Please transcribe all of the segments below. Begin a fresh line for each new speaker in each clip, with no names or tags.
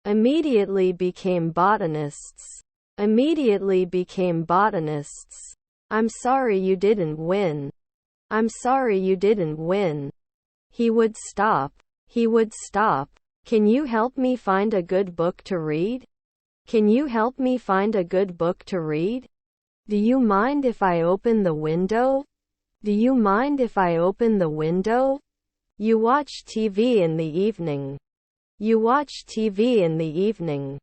Immediately became botanists. Immediately became botanists. I'm sorry you didn't win. I'm sorry you didn't win. He would stop. He would stop. Can you help me find a good book to read? Can you help me find a good book to read? Do you mind if I open the window? Do you mind if I open the window? You watch TV in the evening. You watch TV in the evening.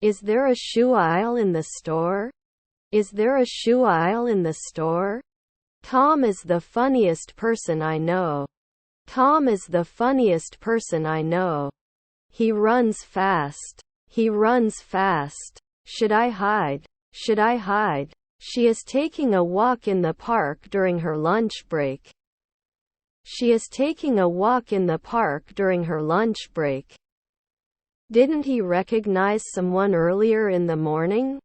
Is there a shoe aisle in the store? Is there a shoe aisle in the store? Tom is the funniest person I know. Tom is the funniest person I know. He runs fast. He runs fast. Should I hide? Should I hide? She is taking a walk in the park during her lunch break. She is taking a walk in the park during her lunch break. Didn't he recognize someone earlier in the morning?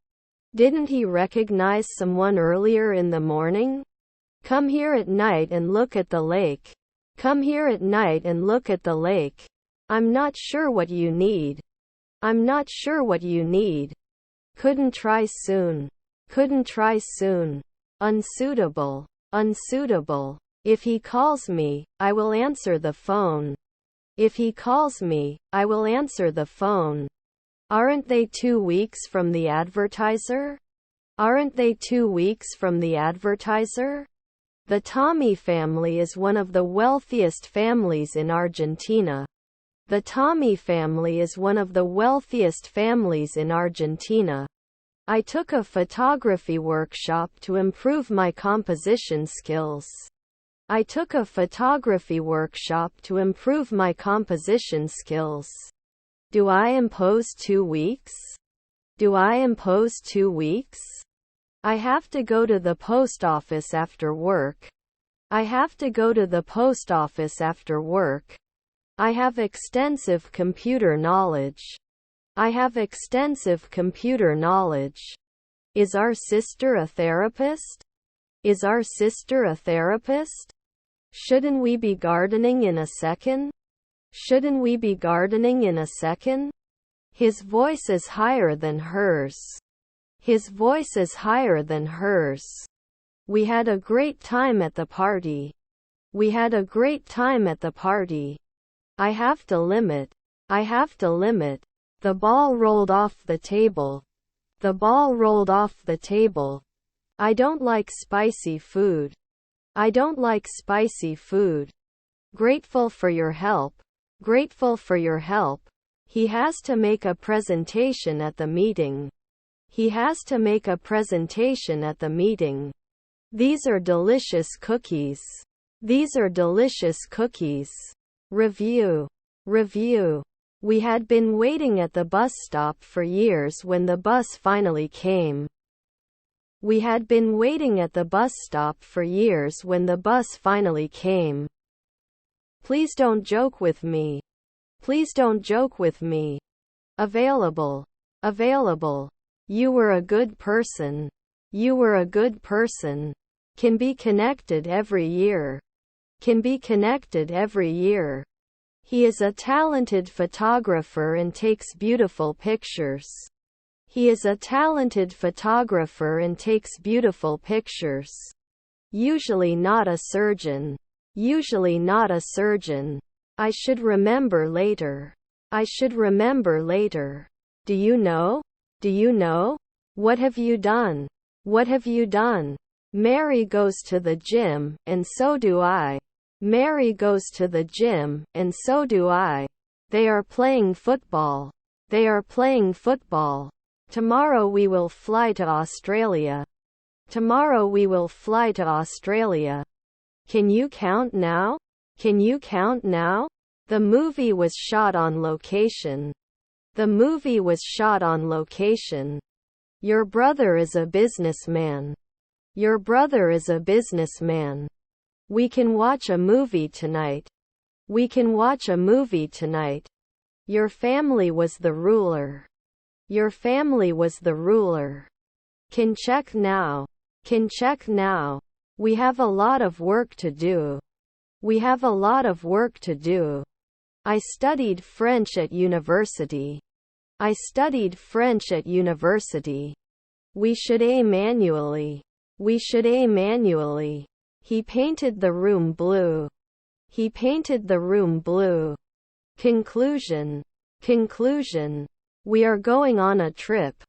Didn't he recognize someone earlier in the morning? Come here at night and look at the lake. Come here at night and look at the lake. I'm not sure what you need. I'm not sure what you need. Couldn't try soon. Couldn't try soon. Unsuitable. Unsuitable. If he calls me, I will answer the phone. If he calls me, I will answer the phone. Aren't they 2 weeks from the advertiser? Aren't they 2 weeks from the advertiser? The Tommy family is one of the wealthiest families in Argentina. The Tommy family is one of the wealthiest families in Argentina. I took a photography workshop to improve my composition skills. I took a photography workshop to improve my composition skills. Do I impose 2 weeks? Do I impose 2 weeks? I have to go to the post office after work. I have to go to the post office after work. I have extensive computer knowledge. I have extensive computer knowledge. Is our sister a therapist? Is our sister a therapist? Shouldn't we be gardening in a second? Shouldn't we be gardening in a second? His voice is higher than hers. His voice is higher than hers. We had a great time at the party. We had a great time at the party. I have to limit. I have to limit. The ball rolled off the table. The ball rolled off the table. I don't like spicy food. I don't like spicy food. Grateful for your help. Grateful for your help. He has to make a presentation at the meeting. He has to make a presentation at the meeting. These are delicious cookies. These are delicious cookies. Review. Review. We had been waiting at the bus stop for years when the bus finally came. We had been waiting at the bus stop for years when the bus finally came. Please don't joke with me. Please don't joke with me. Available. Available. You were a good person. You were a good person. Can be connected every year. Can be connected every year. He is a talented photographer and takes beautiful pictures. He is a talented photographer and takes beautiful pictures. Usually not a surgeon. Usually not a surgeon. I should remember later. I should remember later. Do you know? Do you know? What have you done? What have you done? Mary goes to the gym, and so do I. Mary goes to the gym, and so do I. They are playing football. They are playing football. Tomorrow we will fly to Australia. Tomorrow we will fly to Australia. Can you count now? Can you count now? The movie was shot on location. The movie was shot on location. Your brother is a businessman. Your brother is a businessman. We can watch a movie tonight. We can watch a movie tonight. Your family was the ruler. Your family was the ruler. Can check now. Can check now. We have a lot of work to do. We have a lot of work to do. I studied French at university. I studied French at university. We should aim manually. We should aim manually. He painted the room blue. He painted the room blue. Conclusion. Conclusion. We are going on a trip.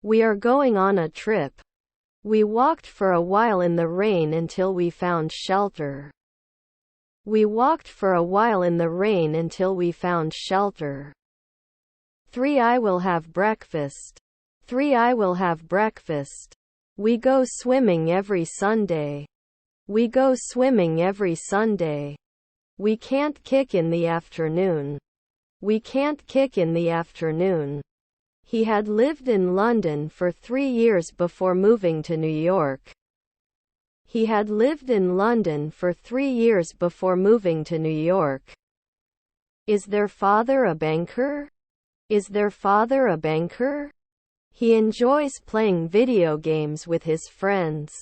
We are going on a trip. We walked for a while in the rain until we found shelter. We walked for a while in the rain until we found shelter. 3. I will have breakfast. 3. I will have breakfast. We go swimming every Sunday. We go swimming every Sunday. We can't kick in the afternoon. We can't kick in the afternoon. He had lived in London for 3 years before moving to New York. He had lived in London for 3 years before moving to New York. Is their father a banker? Is their father a banker? He enjoys playing video games with his friends.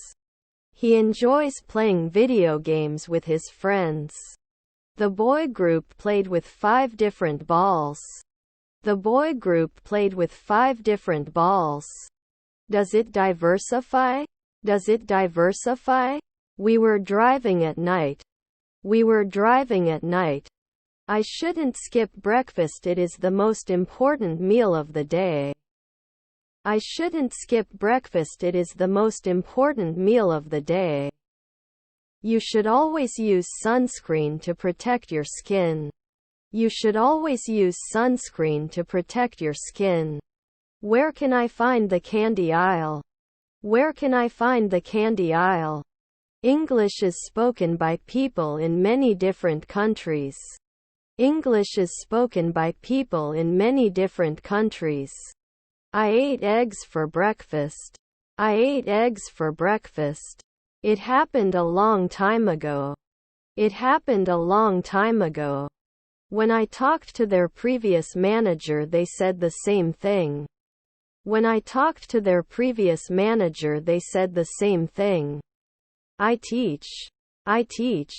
He enjoys playing video games with his friends. The boy group played with 5 different balls. The boy group played with 5 different balls. Does it diversify? Does it diversify? We were driving at night. We were driving at night. I shouldn't skip breakfast. It is the most important meal of the day. I shouldn't skip breakfast. It is the most important meal of the day. You should always use sunscreen to protect your skin. You should always use sunscreen to protect your skin. Where can I find the candy aisle? Where can I find the candy aisle? English is spoken by people in many different countries. English is spoken by people in many different countries. I ate eggs for breakfast. I ate eggs for breakfast. It happened a long time ago. It happened a long time ago. When I talked to their previous manager, they said the same thing. When I talked to their previous manager, they said the same thing. I teach. I teach.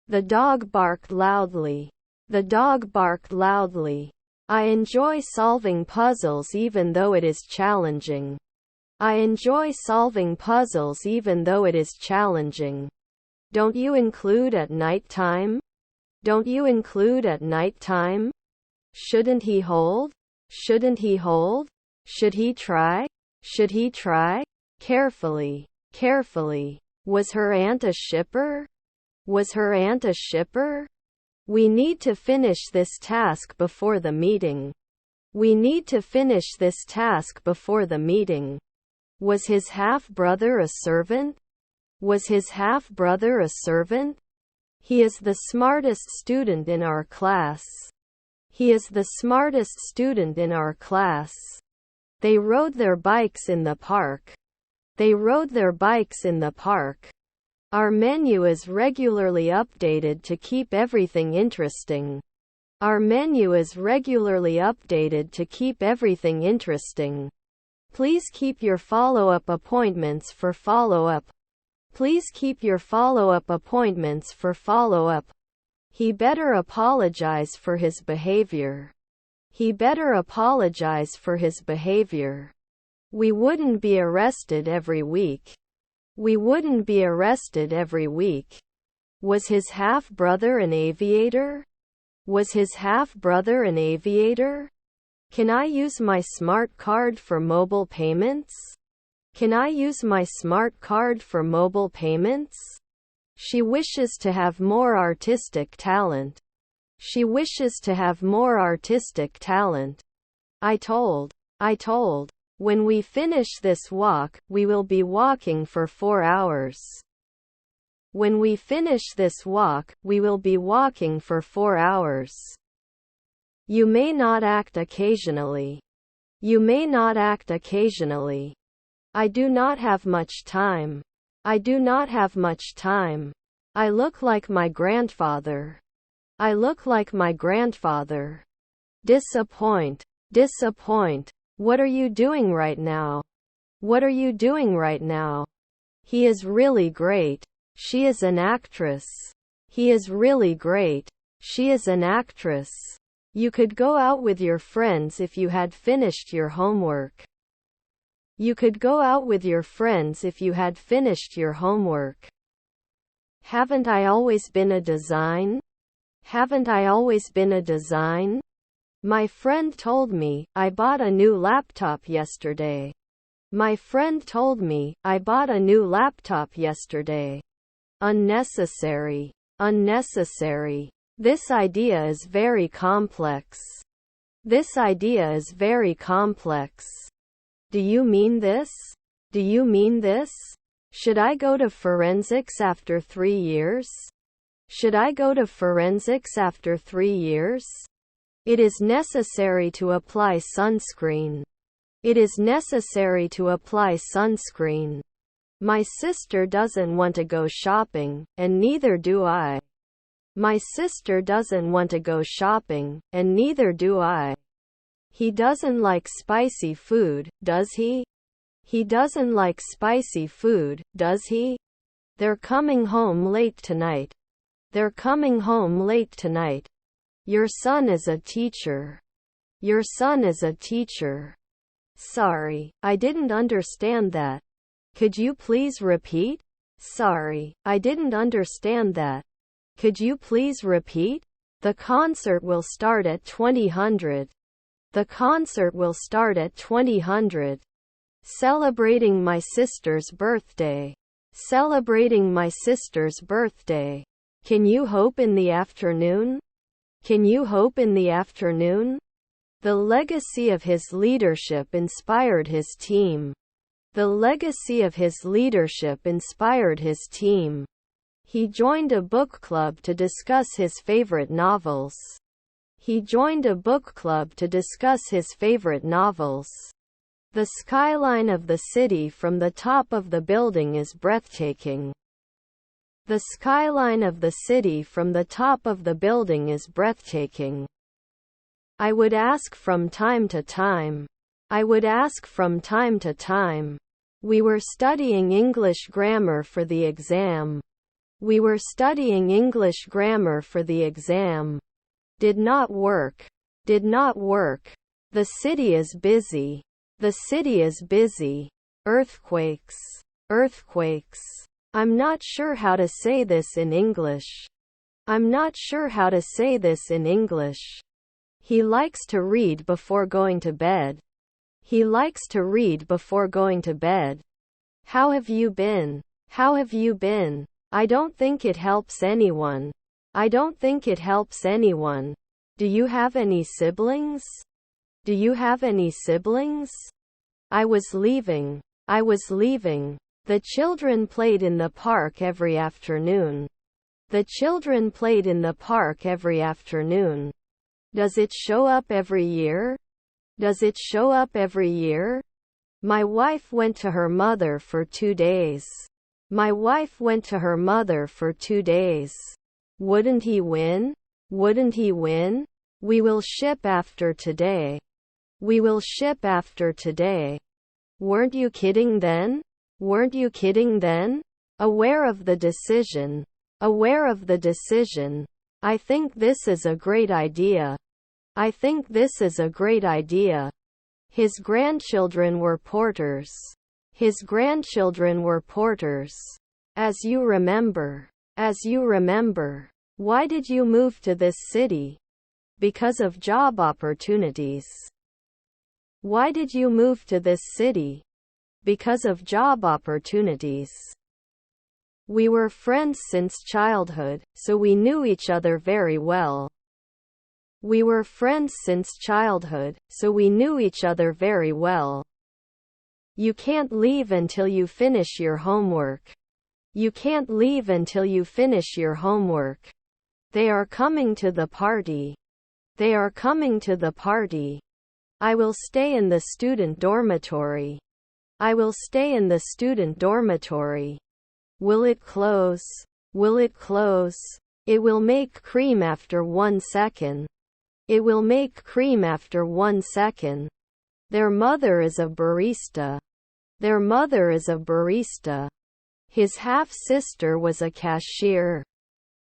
The dog barked loudly. The dog barked loudly. I enjoy solving puzzles even though it is challenging. I enjoy solving puzzles even though it is challenging. Don't you include at night time? Don't you include at night time? Shouldn't he hold? Shouldn't he hold? Should he try? Should he try? Carefully. Carefully. Was her aunt a shipper? Was her aunt a shipper? We need to finish this task before the meeting. We need to finish this task before the meeting. Was his half-brother a servant? Was his half-brother a servant? He is the smartest student in our class. He is the smartest student in our class. They rode their bikes in the park. They rode their bikes in the park. Our menu is regularly updated to keep everything interesting. Our menu is regularly updated to keep everything interesting. Please keep your follow-up appointments for follow-up. Please keep your follow-up appointments for follow-up. He better apologize for his behavior. He better apologize for his behavior. We wouldn't be arrested every week. We wouldn't be arrested every week. Was his half-brother an aviator? Was his half-brother an aviator? Can I use my smart card for mobile payments? Can I use my smart card for mobile payments? She wishes to have more artistic talent. She wishes to have more artistic talent. I told. When we finish this walk, we will be walking for 4 hours. When we finish this walk, we will be walking for 4 hours. You may not act occasionally. You may not act occasionally. I do not have much time. I do not have much time. I look like my grandfather. I look like my grandfather. Disappoint. Disappoint. What are you doing right now? What are you doing right now? He is really great. She is an actress. He is really great. She is an actress. You could go out with your friends if you had finished your homework. You could go out with your friends if you had finished your homework. Haven't I always been a design? Haven't I always been a design? My friend told me, I bought a new laptop yesterday. My friend told me, I bought a new laptop yesterday. Unnecessary. Unnecessary. This idea is very complex. This idea is very complex. Do you mean this? Do you mean this? Should I go to forensics after 3 years? Should I go to forensics after 3 years? It is necessary to apply sunscreen. It is necessary to apply sunscreen. My sister doesn't want to go shopping, and neither do I. My sister doesn't want to go shopping, and neither do I. He doesn't like spicy food, does he? He doesn't like spicy food, does he? They're coming home late tonight. They're coming home late tonight. Your son is a teacher. Your son is a teacher. Sorry, I didn't understand that. Could you please repeat? Sorry, I didn't understand that. Could you please repeat? The concert will start at 2000. The concert will start at 2000. Celebrating my sister's birthday. Celebrating my sister's birthday. Can you hope in the afternoon? Can you hope in the afternoon? The legacy of his leadership inspired his team. The legacy of his leadership inspired his team. He joined a book club to discuss his favorite novels. He joined a book club to discuss his favorite novels. The skyline of the city from the top of the building is breathtaking. The skyline of the city from the top of the building is breathtaking. I would ask from time to time. I would ask from time to time. We were studying English grammar for the exam. We were studying English grammar for the exam. Did not work. Did not work. The city is busy. The city is busy. Earthquakes. Earthquakes. I'm not sure how to say this in English. I'm not sure how to say this in English. He likes to read before going to bed. He likes to read before going to bed. How have you been? How have you been? I don't think it helps anyone. I don't think it helps anyone. Do you have any siblings? Do you have any siblings? I was leaving. I was leaving. The children played in the park every afternoon. The children played in the park every afternoon. Does it show up every year? Does it show up every year? My wife went to her mother for 2 days. My wife went to her mother for 2 days. Wouldn't he win? Wouldn't he win? We will ship after today. We will ship after today. Weren't you kidding then? Weren't you kidding then? Aware of the decision. Aware of the decision. I think this is a great idea. I think this is a great idea. His grandchildren were porters. His grandchildren were porters. As you remember. As you remember. Why did you move to this city? Because of job opportunities. Why did you move to this city? Because of job opportunities. We were friends since childhood, so we knew each other very well. We were friends since childhood, so we knew each other very well. You can't leave until you finish your homework. You can't leave until you finish your homework. They are coming to the party. They are coming to the party. I will stay in the student dormitory. I will stay in the student dormitory. Will it close? Will it close? It will make cream after 1 second. It will make cream after 1 second. Their mother is a barista. Their mother is a barista. His half-sister was a cashier.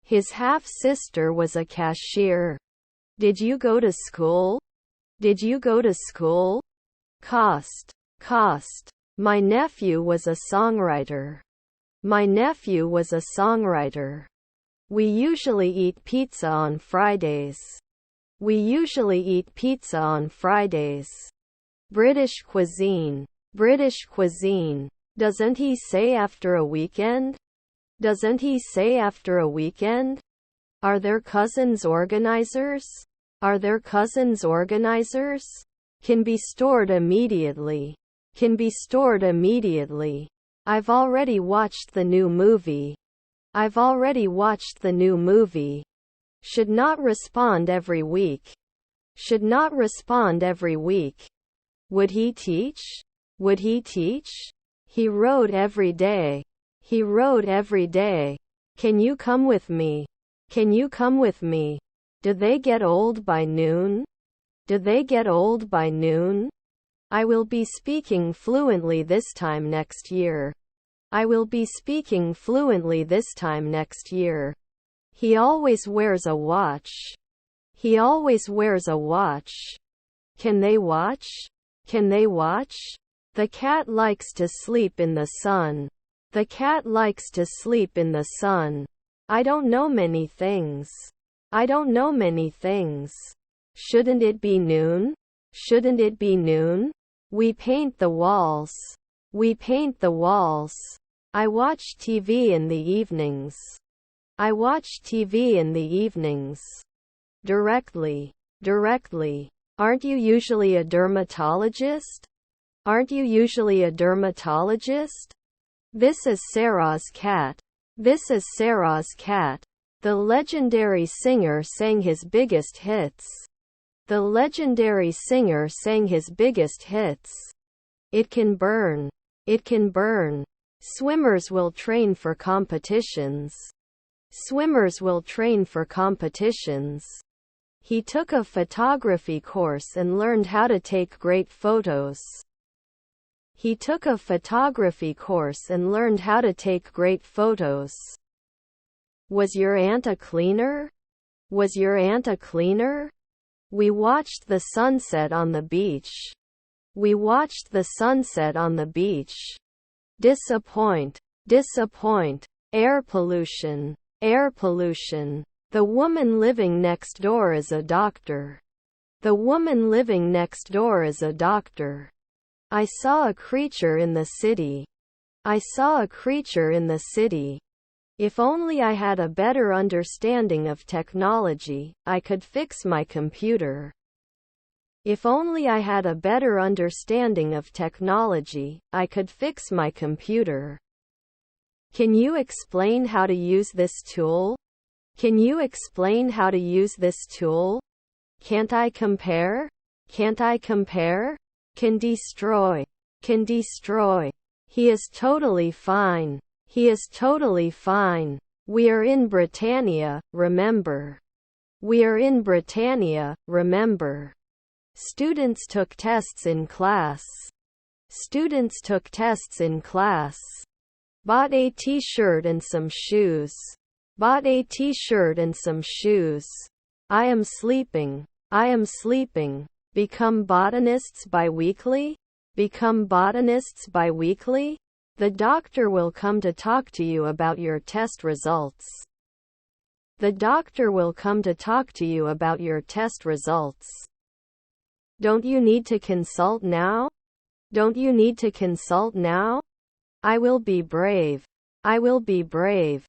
His half-sister was a cashier. Did you go to school? Did you go to school? Cost. Cost. My nephew was a songwriter. My nephew was a songwriter. We usually eat pizza on Fridays. We usually eat pizza on Fridays. British cuisine. British cuisine. Doesn't he say after a weekend? Doesn't he say after a weekend? Are there cousins organizers? Are there cousins organizers? Can be stored immediately. Can be stored immediately. I've already watched the new movie. I've already watched the new movie. Should not respond every week. Should not respond every week. Would he teach? Would he teach? He wrote every day. He wrote every day. Can you come with me? Can you come with me? Do they get old by noon? Do they get old by noon? I will be speaking fluently this time next year. I will be speaking fluently this time next year. He always wears a watch. He always wears a watch. Can they watch? Can they watch? The cat likes to sleep in the sun. The cat likes to sleep in the sun. I don't know many things. I don't know many things. Shouldn't it be noon? Shouldn't it be noon? We paint the walls. We paint the walls. I watch TV in the evenings. I watch TV in the evenings. Directly. Directly. Aren't you usually a dermatologist? Aren't you usually a dermatologist? This is Sarah's cat. This is Sarah's cat. The legendary singer sang his biggest hits. The legendary singer sang his biggest hits. It can burn. It can burn. Swimmers will train for competitions. Swimmers will train for competitions. He took a photography course and learned how to take great photos. He took a photography course and learned how to take great photos. Was your aunt a cleaner? Was your aunt a cleaner? We watched the sunset on the beach. We watched the sunset on the beach. Disappoint. Disappoint. Air pollution. Air pollution. The woman living next door is a doctor. The woman living next door is a doctor. I saw a creature in the city. I saw a creature in the city. If only I had a better understanding of technology, I could fix my computer. If only I had a better understanding of technology, I could fix my computer. Can you explain how to use this tool? Can you explain how to use this tool? Can't I compare? Can't I compare? Can destroy. Can destroy. He is totally fine. He is totally fine. We are in Britannia, remember. We are in Britannia, remember. Students took tests in class. Students took tests in class. Bought a t-shirt and some shoes. Bought a t-shirt and some shoes. I am sleeping. I am sleeping. Become botanists bi-weekly? Become botanists bi-weekly? The doctor will come to talk to you about your test results. The doctor will come to talk to you about your test results. Don't you need to consult now? Don't you need to consult now? I will be brave. I will be brave.